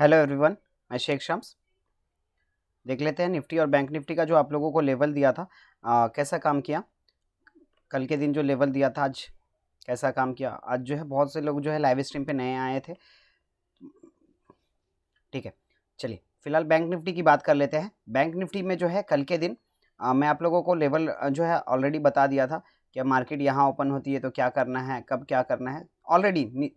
Hello everyone, मैं शेख शम्स। देख लेते हैं निफ्टी और बैंक निफ्टी का जो आप लोगों को लेवल दिया था कैसा काम किया। कल के दिन जो लेवल दिया था आज कैसा काम किया। आज जो है बहुत से लोग जो है लाइव स्ट्रीम पे नए आए थे। ठीक है, चलिए फिलहाल बैंक निफ्टी की बात कर लेते हैं। बैंक निफ्टी में जो है कल के दिन मैं आप लोगों को लेवल जो है ऑलरेडी बता दिया था कि मार्केट यहाँ ओपन होती है तो क्या करना है, कब क्या करना है। ऑलरेडी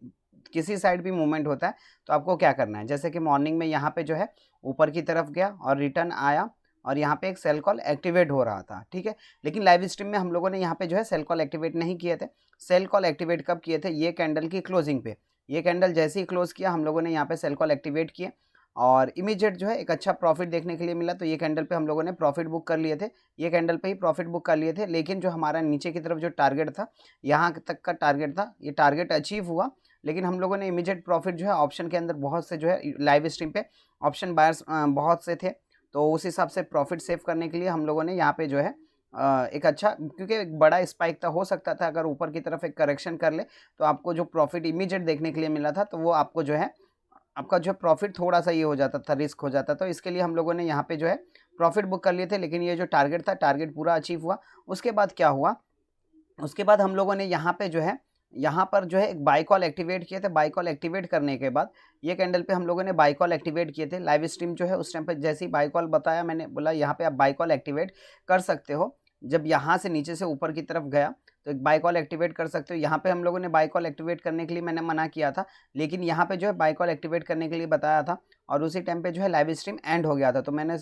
किसी साइड भी मूवमेंट होता है तो आपको क्या करना है। जैसे कि मॉर्निंग में यहाँ पे जो है ऊपर की तरफ गया और रिटर्न आया और यहाँ पे एक सेल कॉल एक्टिवेट हो रहा था। ठीक है, लेकिन लाइव स्ट्रीम में हम लोगों ने यहाँ पे जो है सेल कॉल एक्टिवेट नहीं किए थे। सेल कॉल एक्टिवेट कब किए थे? ये कैंडल की क्लोजिंग पे। ये कैंडल जैसे ही क्लोज किया हम लोगों ने यहाँ पे सेल कॉल एक्टिवेट किए और इमीडिएट जो है एक अच्छा प्रॉफिट देखने के लिए मिला। तो ये कैंडल पे हम लोगों ने प्रॉफिट बुक कर लिए थे। ये कैंडल पे ही प्रॉफिट बुक कर लिए थे, लेकिन जो हमारा नीचे की तरफ जो टारगेट था, यहाँ तक का टारगेट था, ये टारगेट अचीव हुआ। लेकिन हम लोगों ने इमीडिएट प्रॉफिट जो है ऑप्शन के अंदर बहुत से जो है लाइव स्ट्रीम पे ऑप्शन बायर्स बहुत से थे, तो उस हिसाब से प्रॉफिट सेव करने के लिए हम लोगों ने यहाँ पे जो है एक अच्छा, क्योंकि एक बड़ा स्पाइक था, हो सकता था अगर ऊपर की तरफ एक करेक्शन कर ले तो आपको जो प्रॉफिट इमीडिएट देखने के लिए मिला था तो वो आपको जो है आपका जो प्रॉफिट थोड़ा-सा ये हो जाता था, रिस्क हो जाता। तो इसके लिए हम लोगों ने यहाँ पे जो है प्रॉफिट बुक कर लिए थे, लेकिन ये जो टारगेट था, टारगेट पूरा अचीव हुआ। उसके बाद क्या हुआ? उसके बाद हम लोगों ने यहाँ पे जो है, यहाँ पर जो है एक बाय कॉल एक्टिवेट किए थे। बाय कॉल एक्टिवेट करने के बाद ये कैंडल पे हम लोगों ने बाय कॉल एक्टिवेट किए थे। लाइव स्ट्रीम जो है उस टाइम पे जैसे ही बाय कॉल बताया, मैंने बोला यहाँ पे आप बाय कॉल एक्टिवेट कर सकते हो। जब यहाँ से नीचे से ऊपर की तरफ गया तो एक बाय कॉल एक्टिवेट कर सकते हो। यहाँ पे हम लोगों ने बाय कॉल एक्टिवेट करने के लिए मैंने मना किया था, लेकिन यहाँ पे जो है बाय कॉल एक्टिवेट करने के लिए बताया था और उसी टाइम पे जो है लाइव स्ट्रीम एंड हो गया था। तो मैंने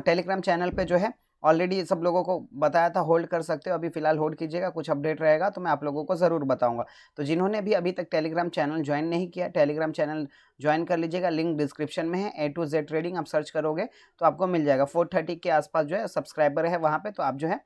टेलीग्राम चैनल पे जो है ऑलरेडी सब लोगों को बताया था होल्ड कर सकते हो। अभी फिलहाल होल्ड कीजिएगा, कुछ अपडेट रहेगा तो मैं आप लोगों को ज़रूर बताऊंगा। तो जिन्होंने भी अभी तक टेलीग्राम चैनल ज्वाइन नहीं किया, टेलीग्राम चैनल ज्वाइन कर लीजिएगा। लिंक डिस्क्रिप्शन में है। A to Z ट्रेडिंग आप सर्च करोगे तो आपको मिल जाएगा। 430 के आसपास जो है सब्सक्राइबर है वहाँ पे, तो आप जो है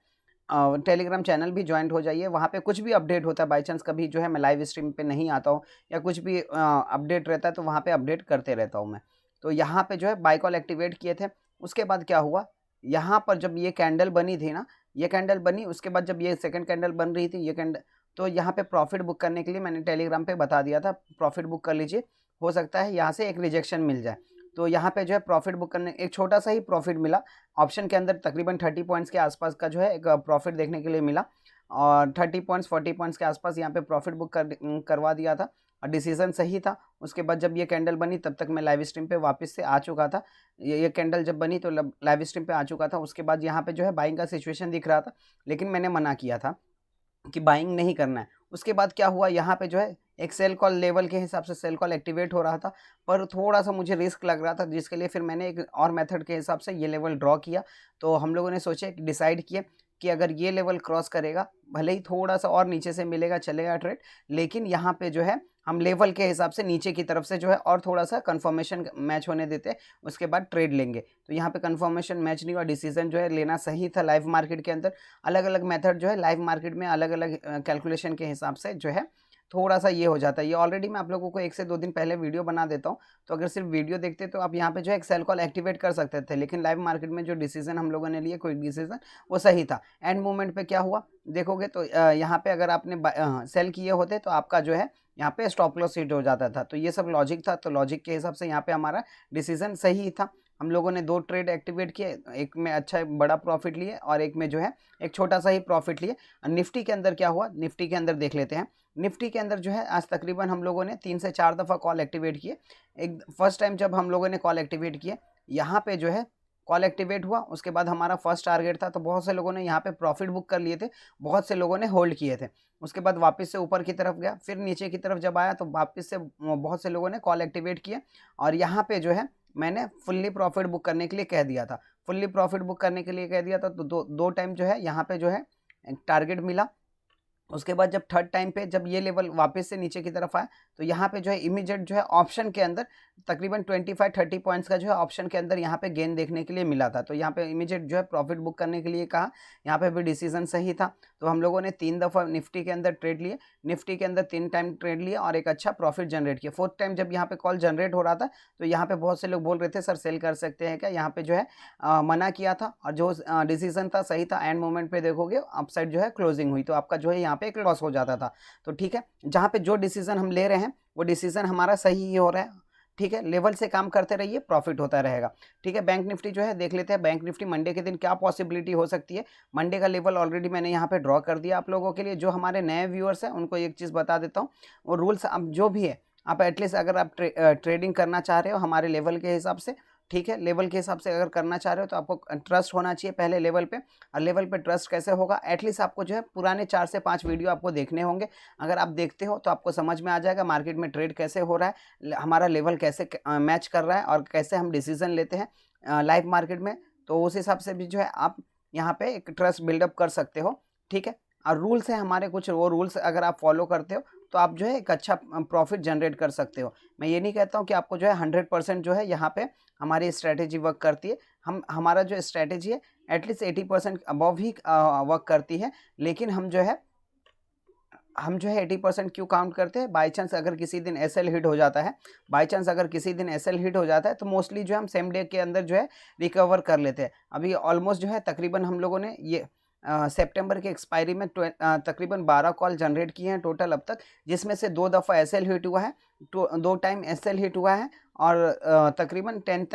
टेलीग्राम चैनल भी ज्वाइन हो जाइए। वहाँ पे कुछ भी अपडेट होता है, बाई चांस कभी जो है मैं लाइव स्ट्रीम पे नहीं आता हूँ या कुछ भी अपडेट रहता है तो वहाँ पे अपडेट करते रहता हूँ मैं। तो यहाँ पे जो है बाय कॉल एक्टिवेट किए थे। उसके बाद क्या हुआ, यहाँ पर जब ये कैंडल बनी थी ना, ये कैंडल बनी, उसके बाद जब ये सेकंड कैंडल बन रही थी, ये कैंडल, तो यहाँ पे प्रॉफिट बुक करने के लिए मैंने टेलीग्राम पे बता दिया था, प्रॉफिट बुक कर लीजिए, हो सकता है यहाँ से एक रिजेक्शन मिल जाए। तो यहाँ पे जो है प्रॉफिट बुक करने एक छोटा सा ही प्रॉफिट मिला। ऑप्शन के अंदर तकरीबन 30 पॉइंट्स के आसपास का जो है एक प्रॉफिट देखने के लिए मिला और 30 पॉइंट्स 40 पॉइंट्स के आसपास यहाँ पे प्रॉफिट बुक करवा दिया था और डिसीजन सही था। उसके बाद जब ये कैंडल बनी तब तक मैं लाइव स्ट्रीम पे वापस से आ चुका था। ये कैंडल जब बनी तो लाइव स्ट्रीम पे आ चुका था। उसके बाद यहाँ पे जो है बाइंग का सिचुएशन दिख रहा था, लेकिन मैंने मना किया था कि बाइंग नहीं करना है। उसके बाद क्या हुआ, यहाँ पे जो है एक सेल कॉल लेवल के हिसाब से सेल कॉल एक्टिवेट हो रहा था, पर थोड़ा-सा मुझे रिस्क लग रहा था, जिसके लिए फिर मैंने एक और मेथड के हिसाब से ये लेवल ड्रॉ किया। तो हम लोगों ने सोचे, डिसाइड किए कि अगर ये लेवल क्रॉस करेगा, भले ही थोड़ा-सा और नीचे से मिलेगा चलेगा ट्रेड, लेकिन यहाँ पे जो है हम लेवल के हिसाब से नीचे की तरफ से जो है और थोड़ा-सा कन्फर्मेशन मैच होने देते हैं, उसके बाद ट्रेड लेंगे। तो यहाँ पे कन्फर्मेशन मैच नहीं हुआ, डिसीजन जो है लेना सही था। लाइव मार्केट के अंदर अलग-अलग मेथड जो है, लाइव मार्केट में अलग-अलग कैलकुलेशन के हिसाब से जो है थोड़ा-सा ये हो जाता है। ये ऑलरेडी मैं आप लोगों को 1 से 2 दिन पहले वीडियो बना देता हूँ, तो अगर सिर्फ वीडियो देखते तो आप यहाँ पे जो है एक सेल कॉल एक्टिवेट कर सकते थे, लेकिन लाइव मार्केट में जो डिसीजन हम लोगों ने लिए, क्विक डिसीजन, वो सही था। एंड मोमेंट पे क्या हुआ देखोगे तो यहाँ पे अगर आपने सेल किए होते तो आपका जो है यहाँ पे स्टॉप लॉस हिट हो जाता था। तो ये सब लॉजिक था, तो लॉजिक के हिसाब से यहाँ पे हमारा डिसीजन सही था। हम लोगों ने 2 ट्रेड एक्टिवेट किए, एक में अच्छा बड़ा प्रॉफिट लिए और एक में जो है एक छोटा सा ही प्रॉफिट लिए। निफ्टी के अंदर क्या हुआ, निफ्टी के अंदर देख लेते हैं। निफ्टी के अंदर जो है आज तकरीबन हम लोगों ने 3 से 4 दफ़ा कॉल एक्टिवेट किए। एक फर्स्ट टाइम जब हम लोगों ने कॉल एक्टिवेट किए, यहाँ पे जो है कॉल एक्टिवेट हुआ, उसके बाद हमारा फर्स्ट टारगेट था, तो बहुत से लोगों ने यहाँ पे प्रॉफिट बुक कर लिए थे, बहुत से लोगों ने होल्ड किए थे। उसके बाद वापस से ऊपर की तरफ गया, फिर नीचे की तरफ जब आया तो वापस से बहुत से लोगों ने कॉल एक्टिवेट किए और यहाँ पे जो है मैंने फुल्ली प्रॉफिट बुक करने के लिए कह दिया था। फुल्ली प्रॉफिट बुक करने के लिए कह दिया था, तो दो टाइम जो है यहाँ पे जो है टारगेट मिला। उसके बाद जब थर्ड टाइम पे जब ये लेवल वापस से नीचे की तरफ आया, तो यहाँ पे जो है इमीडिएट जो है ऑप्शन के अंदर तकरीबन 25-30 पॉइंट्स का जो है ऑप्शन के अंदर यहाँ पे गेन देखने के लिए मिला था। तो यहाँ पे इमीडिएट जो है प्रॉफिट बुक करने के लिए कहा, यहाँ पे भी डिसीजन सही था। तो हम लोगों ने 3 दफ़ा निफ्टी के अंदर ट्रेड लिए, निफ्टी के अंदर 3 टाइम ट्रेड लिए और एक अच्छा प्रॉफिट जनरेट किया। फोर्थ टाइम जब यहाँ पे कॉल जनरेट हो रहा था, तो यहाँ पे बहुत से लोग बोल रहे थे सर सेल कर सकते हैं क्या, यहाँ पे जो है मना किया था और जो डिसीजन था सही था। एंड मोमेंट पे देखोगे अपसाइड जो है क्लोजिंग हुई, तो आपका जो है यहाँ पे एक लॉस हो जाता था। तो ठीक है, जहाँ पे जो डिसीजन हम ले रहे हैं वो डिसीजन हमारा सही ही हो रहा है, ठीक है, लेवल से काम करते रहिए, प्रॉफिट होता रहेगा। ठीक है, बैंक निफ्टी जो है देख लेते हैं, बैंक निफ्टी मंडे के दिन क्या पॉसिबिलिटी हो सकती है। मंडे का लेवल ऑलरेडी मैंने यहाँ पे ड्रॉ कर दिया आप लोगों के लिए। जो हमारे नए व्यूअर्स हैं उनको एक चीज़ बता देता हूँ, वो रूल्स अब जो भी है, आप एटलीस्ट अगर आप ट्रेडिंग करना चाह रहे हो हमारे लेवल के हिसाब से, ठीक है, लेवल के हिसाब से अगर करना चाह रहे हो तो आपको ट्रस्ट होना चाहिए पहले लेवल पे। और लेवल पे ट्रस्ट कैसे होगा, एटलीस्ट आपको जो है पुराने 4 से 5 वीडियो आपको देखने होंगे। अगर आप देखते हो तो आपको समझ में आ जाएगा मार्केट में ट्रेड कैसे हो रहा है, हमारा लेवल कैसे मैच कर रहा है और कैसे हम डिसीजन लेते हैं लाइव मार्केट में। तो उस हिसाब से भी जो है आप यहाँ पे एक ट्रस्ट बिल्डअप कर सकते हो। ठीक है, और रूल्स है हमारे कुछ, वो रूल्स अगर आप फॉलो करते हो तो आप जो है एक अच्छा प्रॉफिट जनरेट कर सकते हो। मैं ये नहीं कहता हूँ कि आपको जो है 100% जो है यहाँ पे हमारी स्ट्रैटेजी वर्क करती है। हमारा जो स्ट्रैटेजी है एटलीस्ट 80% अबव ही वर्क करती है। लेकिन हम जो है 80% क्यों काउंट करते हैं, बाई चांस अगर किसी दिन एसएल हिट हो जाता है, तो मोस्टली जो है हम सेम डे के अंदर जो है रिकवर कर लेते हैं। अभी ऑलमोस्ट जो है तकरीबन हम लोगों ने ये सितंबर के एक्सपायरी में तकरीबन 12 कॉल जनरेट किए हैं टोटल अब तक, जिसमें से 2 दफ़ा एसएल हिट हुआ है, 2 टाइम एसएल हिट हुआ है और तकरीबन 10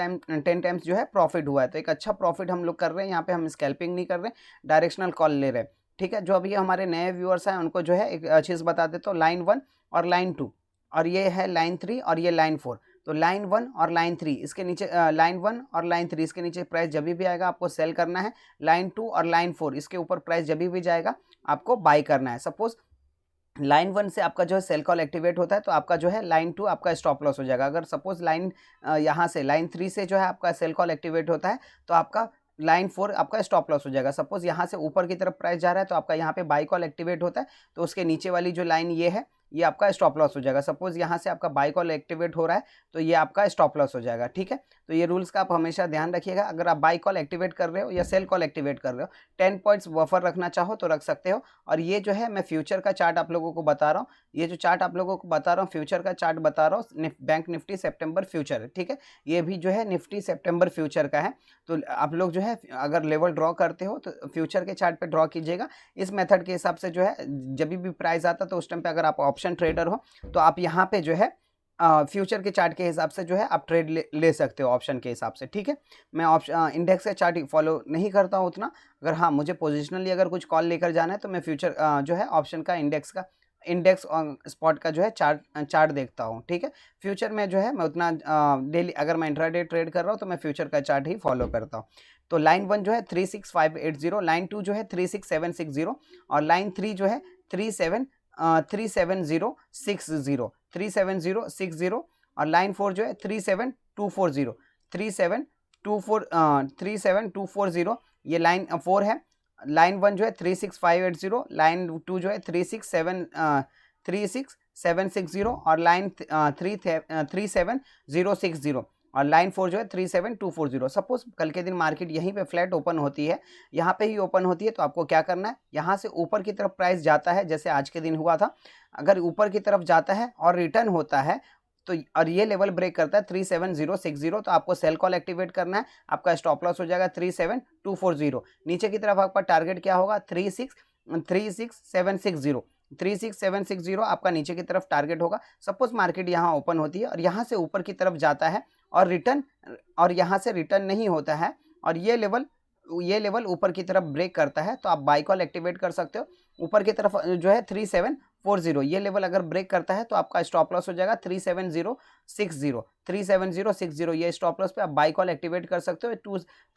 टाइम्स जो है प्रॉफिट हुआ है। तो एक अच्छा प्रॉफिट हम लोग कर रहे हैं यहाँ पे, हम स्कैल्पिंग नहीं कर रहे, डायरेक्शनल कॉल ले रहे हैं। ठीक है, जो अभी हमारे नए व्यूअर्स हैं उनको जो है एक चीज़ बता देता हूँ, लाइन 1 और लाइन 2 और ये है लाइन 3 और ये लाइन 4। तो लाइन 1 और लाइन 3 इसके नीचे, लाइन 1 और लाइन 3 इसके नीचे प्राइस जब भी आएगा आपको सेल करना है। लाइन 2 और लाइन 4 इसके ऊपर प्राइस जब भी जाएगा आपको बाई करना है। सपोज लाइन 1 से आपका जो है सेल कॉल एक्टिवेट होता है तो आपका जो है लाइन 2 आपका स्टॉप लॉस हो जाएगा। अगर सपोज यहाँ से लाइन 3 से जो है आपका सेल कॉल एक्टिवेट होता है तो आपका लाइन 4 आपका स्टॉप लॉस हो जाएगा। सपोज यहाँ से ऊपर की तरफ प्राइस जा रहा है तो आपका यहाँ पे बाई कॉल एक्टिवेट होता है तो उसके नीचे वाली जो लाइन ये है ये आपका स्टॉप लॉस हो जाएगा। सपोज यहाँ से आपका बाई कॉल एक्टिवेट हो रहा है तो ये आपका स्टॉप लॉस हो जाएगा। ठीक है, तो ये रूल्स का आप हमेशा ध्यान रखिएगा। अगर आप बाई कॉल एक्टिवेट कर रहे हो या सेल कॉल एक्टिवेट कर रहे हो, 10 पॉइंट्स बफर रखना चाहो तो रख सकते हो। और ये जो है मैं फ्यूचर का चार्ट आप लोगों को बता रहा हूँ, ये जो चार्ट आप लोगों को बता रहा हूँ फ्यूचर का चार्ट बता रहा हूँ, बैंक निफ्टी सितंबर फ्यूचर है। ठीक है, ये भी जो है निफ्टी सितंबर फ्यूचर का है। तो आप लोग जो है अगर लेवल ड्रॉ करते हो तो फ्यूचर के चार्ट पे ड्रॉ कीजिएगा। इस मेथड के हिसाब से जो है जब भी प्राइस आता तो उस टाइम पे अगर आप ऑप्शन ट्रेडर हो तो आप यहाँ पे जो है फ्यूचर के चार्ट के हिसाब से जो है आप ट्रेड ले सकते हो ऑप्शन के हिसाब से। ठीक है, मैं ऑप्शन इंडेक्स का चार्ट फॉलो नहीं करता हूँ उतना। अगर हाँ मुझे पोजिशनली अगर कुछ कॉल लेकर जाना है तो मैं फ्यूचर जो है ऑप्शन का इंडेक्स और स्पॉट का जो है चार्ट देखता हूँ। ठीक है, फ्यूचर में जो है मैं उतना डेली अगर मैं इंट्राडे ट्रेड कर रहा हूँ तो मैं फ्यूचर का चार्ट ही फॉलो करता हूँ। तो लाइन 1 जो है 36580, लाइन 2 जो है 36760 और लाइन 3 जो है 37060 और लाइन 4 जो है 37240 ये लाइन 4 है। लाइन 1 जो है 36580, लाइन 2 जो है 36760 और लाइन 37060 और लाइन 4 जो है 37240। सपोज कल के दिन मार्केट यहीं पे फ्लैट ओपन होती है, यहाँ पे ही ओपन होती है तो आपको क्या करना है, यहाँ से ऊपर की तरफ प्राइस जाता है जैसे आज के दिन हुआ था, अगर ऊपर की तरफ जाता है और रिटर्न होता है तो और ये लेवल ब्रेक करता है 37060 तो आपको सेल कॉल एक्टिवेट करना है। आपका स्टॉप लॉस हो जाएगा 37240। नीचे की तरफ आपका टारगेट क्या होगा 36760 आपका नीचे की तरफ टारगेट होगा। सपोज मार्केट यहाँ ओपन होती है और यहाँ से ऊपर की तरफ जाता है और यहाँ से रिटर्न नहीं होता है और ये लेवल ऊपर की तरफ ब्रेक करता है तो आप बाई कॉल एक्टिवेट कर सकते हो। ऊपर की तरफ जो है 3740 ये लेवल अगर ब्रेक करता है तो आपका स्टॉप लॉस हो जाएगा 37060 ये स्टॉप लॉस पे आप बाई कॉल एक्टिवेट कर सकते हो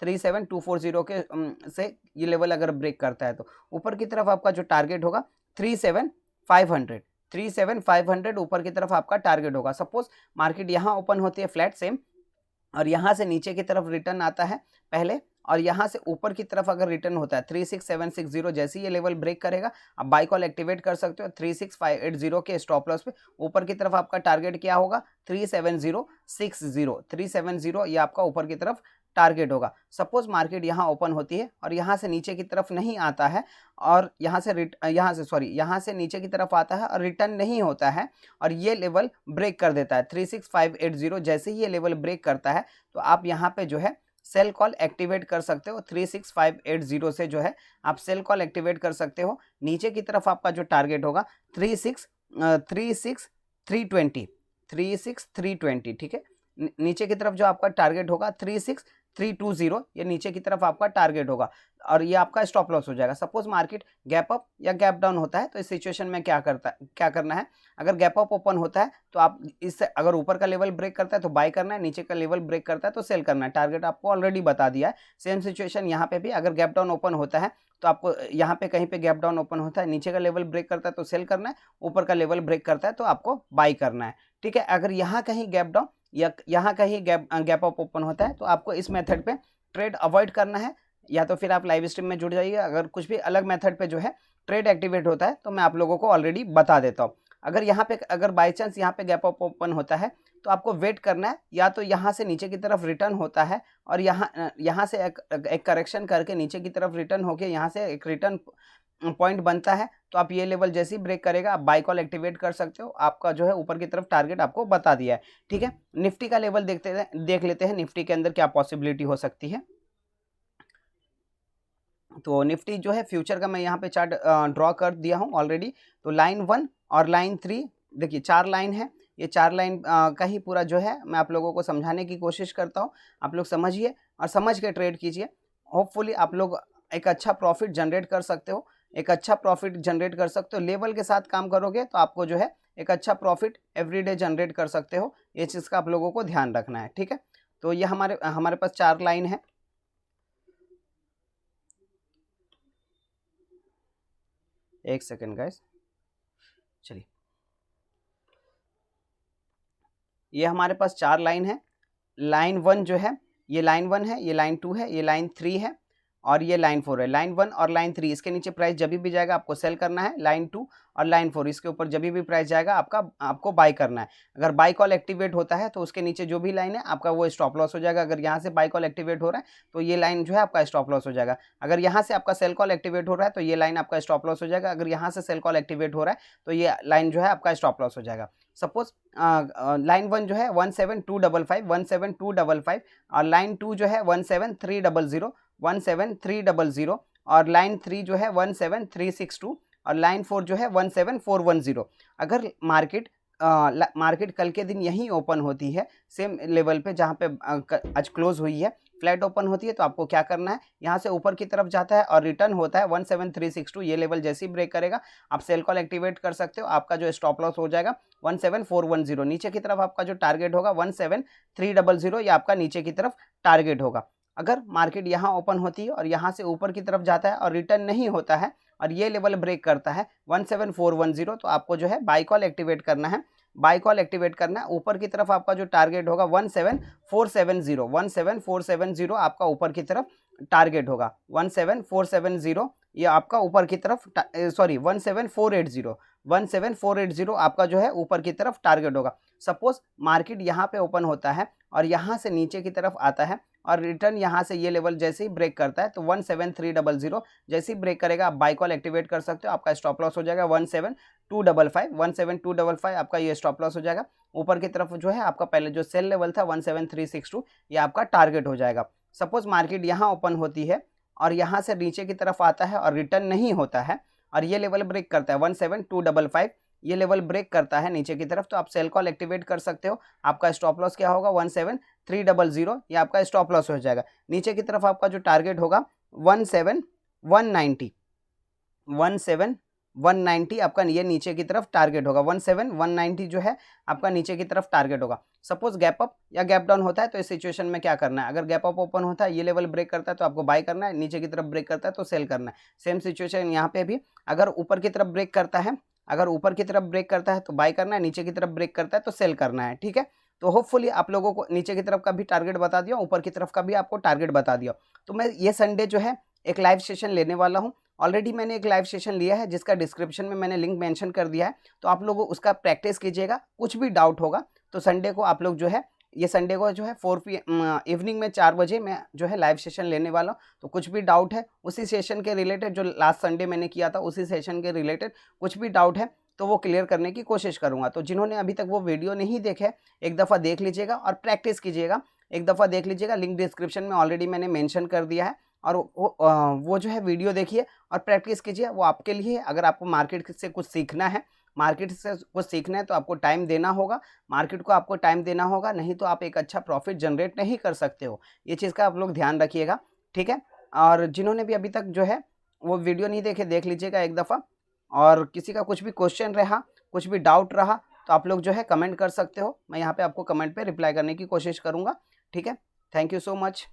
37240 के से ये लेवल अगर ब्रेक करता है तो ऊपर की तरफ आपका जो टारगेट होगा 37500 ऊपर की तरफ आपका टारगेट होगा। सपोज मार्केट यहाँ ओपन होती है फ्लैट सेम और यहाँ से नीचे की तरफ रिटर्न आता है पहले और यहाँ से ऊपर की तरफ अगर रिटर्न होता है 36760 जैसे ये लेवल ब्रेक करेगा आप बाई कॉल एक्टिवेट कर सकते हो 36580 के स्टॉप लॉस पे। ऊपर की तरफ आपका टारगेट क्या होगा 37060 ये आपका ऊपर की तरफ टारगेट होगा। सपोज मार्केट यहाँ ओपन होती है और यहाँ से नीचे की तरफ नहीं आता है और यहाँ से नीचे की तरफ आता है और रिटर्न नहीं होता है और ये लेवल ब्रेक कर देता है 36580 जैसे ही ये लेवल ब्रेक करता है तो आप यहाँ पे जो है सेल कॉल एक्टिवेट कर सकते हो 36580 से जो है आप सेल कॉल एक्टिवेट कर सकते हो। नीचे की तरफ आपका जो टारगेट होगा 36320 ठीक है, नीचे की तरफ जो आपका टारगेट होगा 36320, ये नीचे की तरफ आपका टारगेट होगा और ये आपका स्टॉप लॉस हो जाएगा। सपोज मार्केट गैप अप या गैप डाउन होता है तो इस सिचुएशन में क्या करना है, अगर गैप अप ओपन होता है तो आप इससे अगर ऊपर का लेवल ब्रेक करता है तो बाय करना है, नीचे का लेवल ब्रेक करता है तो सेल करना है। टारगेट आपको ऑलरेडी बता दिया है। सेम सिचुएशन यहाँ पे भी, अगर गैप डाउन ओपन होता है तो आपको यहाँ पे कहीं पे गैप डाउन ओपन होता है, नीचे का लेवल ब्रेक करता है तो सेल करना है, ऊपर का लेवल ब्रेक करता है तो आपको बाय करना है। ठीक है, अगर यहाँ कहीं गैप डाउन या यहाँ कहीं गैप अप ओपन होता है तो आपको इस मेथड पे ट्रेड अवॉइड करना है, या तो फिर आप लाइव स्ट्रीम में जुड़ जाइए। अगर कुछ भी अलग मेथड पे जो है ट्रेड एक्टिवेट होता है तो मैं आप लोगों को ऑलरेडी बता देता हूँ। अगर यहाँ पे अगर बाई चांस यहाँ पे गैप अप ओपन होता है तो आपको वेट करना है, या तो यहाँ से नीचे की तरफ रिटर्न होता है और यहाँ से एक करेक्शन करके नीचे की तरफ रिटर्न होके यहाँ से एक रिटर्न पॉइंट बनता है तो आप ये लेवल जैसे ही ब्रेक करेगा आप बाय कॉल एक्टिवेट कर सकते हो। आपका जो है ऊपर की तरफ टारगेट आपको बता दिया है। ठीक है, निफ्टी का लेवल देख लेते हैं निफ्टी के अंदर क्या पॉसिबिलिटी हो सकती है। तो निफ्टी जो है फ्यूचर का मैं यहाँ पे चार्ट ड्रॉ कर दिया हूँ ऑलरेडी। तो लाइन 1 और लाइन 3, देखिए 4 लाइन है, ये 4 लाइन का ही पूरा जो है मैं आप लोगों को समझाने की कोशिश करता हूँ। आप लोग समझिए और समझ के ट्रेड कीजिए। होपफुली आप लोग एक अच्छा प्रॉफिट जनरेट कर सकते हो, एक अच्छा प्रॉफिट जनरेट कर सकते हो। लेवल के साथ काम करोगे तो आपको जो है एक अच्छा प्रॉफिट एवरीडे जनरेट कर सकते हो। ये चीज़ का आप लोगों को ध्यान रखना है। ठीक है, तो ये हमारे पास 4 लाइन है। एक सेकेंड गाइस, चलिए, ये हमारे पास 4 लाइन है। लाइन 1 जो है, ये लाइन 1 है, ये लाइन 2 है, ये लाइन 3 है और ये लाइन 4 है। लाइन 1 और लाइन 3 इसके नीचे प्राइस जब भी जाएगा आपको सेल करना है। लाइन 2 और लाइन 4 इसके ऊपर जब भी प्राइस जाएगा आपको बाय करना है। अगर बाय कॉल एक्टिवेट होता है तो उसके नीचे जो भी लाइन है आपका वो स्टॉप लॉस हो जाएगा। अगर यहाँ से बाय कॉल एक्टिवेट हो रहा है तो ये लाइन जो है आपका स्टॉप लॉस हो जाएगा। अगर यहाँ से आपका सेल कॉल एक्टिवेट हो रहा है तो ये लाइन आपका स्टॉप लॉस हो जाएगा। अगर यहाँ से सेल कॉल एक्टिवेट हो रहा है तो ये लाइन जो है आपका स्टॉप लॉस हो जाएगा। सपोज लाइन 1 जो है 17255 17255 और लाइन 2 जो है 17300 17300 और लाइन 3 जो है 17362 और लाइन 4 जो है 17410। अगर मार्केट कल के दिन यहीं ओपन होती है सेम लेवल पे जहाँ पे आज क्लोज हुई है, फ्लैट ओपन होती है, तो आपको क्या करना है, यहाँ से ऊपर की तरफ जाता है और रिटर्न होता है 17362, ये लेवल जैसे ही ब्रेक करेगा आप सेल कॉल एक्टिवेट कर सकते हो। आपका जो स्टॉप लॉस हो जाएगा 17410। नीचे की तरफ आपका जो टारगेट होगा 17300, ये आपका नीचे की तरफ टारगेट होगा। अगर मार्केट यहाँ ओपन होती है और यहाँ से ऊपर की तरफ जाता है और रिटर्न नहीं होता है और ये लेवल ब्रेक करता है 17410, तो आपको जो है बाय कॉल एक्टिवेट करना है। बाय कॉल एक्टिवेट करना है, ऊपर की तरफ आपका जो टारगेट होगा 17470 17470 आपका ऊपर की तरफ टारगेट होगा। 17470 ये आपका ऊपर की तरफ, सॉरी 17480 17480 आपका जो है ऊपर की तरफ टारगेट होगा। सपोज मार्केट यहाँ पे ओपन होता है और यहाँ से नीचे की तरफ आता है और रिटर्न यहाँ से ये लेवल जैसे ही ब्रेक करता है तो 17300 जैसे ही ब्रेक करेगा आप बाय कॉल एक्टिवेट कर सकते हो। आपका स्टॉप लॉस हो जाएगा 17255 17255 आपका ये स्टॉप लॉस हो जाएगा। ऊपर की तरफ जो है आपका पहले जो सेल लेवल था 17362, ये आपका टारगेट हो जाएगा। सपोज मार्केट यहाँ ओपन होती है और यहाँ से नीचे की तरफ आता है और रिटर्न नहीं होता है और ये लेवल ब्रेक करता है 17255, ये लेवल ब्रेक करता है नीचे की तरफ, तो आप सेल कॉल एक्टिवेट कर सकते हो। आपका स्टॉप लॉस क्या होगा 17300, ये आपका स्टॉप लॉस हो जाएगा। नीचे की तरफ आपका जो टारगेट होगा 17190 17190 आपका ये नीचे की तरफ टारगेट होगा। 17190 जो है आपका नीचे की तरफ टारगेट होगा। सपोज गैप अप या गैप डाउन होता है तो इस सिचुएशन में क्या करना है, अगर गैप अप ओपन होता है ये लेवल ब्रेक करता है तो आपको बाय करना है, नीचे की तरफ ब्रेक करता है तो सेल करना है। सेम सिचुएशन यहाँ पे भी, अगर ऊपर की तरफ ब्रेक करता है, अगर ऊपर की तरफ ब्रेक करता है तो बाय करना है, नीचे की तरफ ब्रेक करता है तो सेल करना है। ठीक है, तो होपफुली आप लोगों को नीचे की तरफ का भी टारगेट बता दिया, ऊपर की तरफ का भी आपको टारगेट बता दिया। तो मैं ये संडे जो है एक लाइव सेशन लेने वाला हूँ। ऑलरेडी मैंने एक लाइव सेशन लिया है जिसका डिस्क्रिप्शन में मैंने लिंक मेंशन कर दिया है, तो आप लोग उसका प्रैक्टिस कीजिएगा। कुछ भी डाउट होगा तो संडे को आप लोग जो है, ये संडे को जो है 4 PM इवनिंग में 4 बजे मैं जो है लाइव सेशन लेने वाला हूँ। तो कुछ भी डाउट है उसी सेशन के रिलेटेड, जो लास्ट संडे मैंने किया था उसी सेशन के रिलेटेड कुछ भी डाउट है तो वो क्लियर करने की कोशिश करूँगा। तो जिन्होंने अभी तक वो वीडियो नहीं देखे एक दफ़ा देख लीजिएगा और प्रैक्टिस कीजिएगा, एक दफ़ा देख लीजिएगा। लिंक डिस्क्रिप्शन में ऑलरेडी मैंने मेंशन कर दिया है और वो जो है वीडियो देखिए और प्रैक्टिस कीजिए, वो आपके लिए। अगर आपको मार्केट से कुछ सीखना है मार्केट से कुछ सीखना है तो आपको टाइम देना होगा, मार्केट को आपको टाइम देना होगा, नहीं तो आप एक अच्छा प्रॉफिट जनरेट नहीं कर सकते हो। ये चीज़ का आप लोग ध्यान रखिएगा, ठीक है। और जिन्होंने भी अभी तक जो है वो वीडियो नहीं देखे, देख लीजिएगा एक दफ़ा। और किसी का कुछ भी क्वेश्चन रहा, कुछ भी डाउट रहा, तो आप लोग जो है कमेंट कर सकते हो। मैं यहाँ पे आपको कमेंट पे रिप्लाई करने की कोशिश करूँगा, ठीक है। Thank you so much.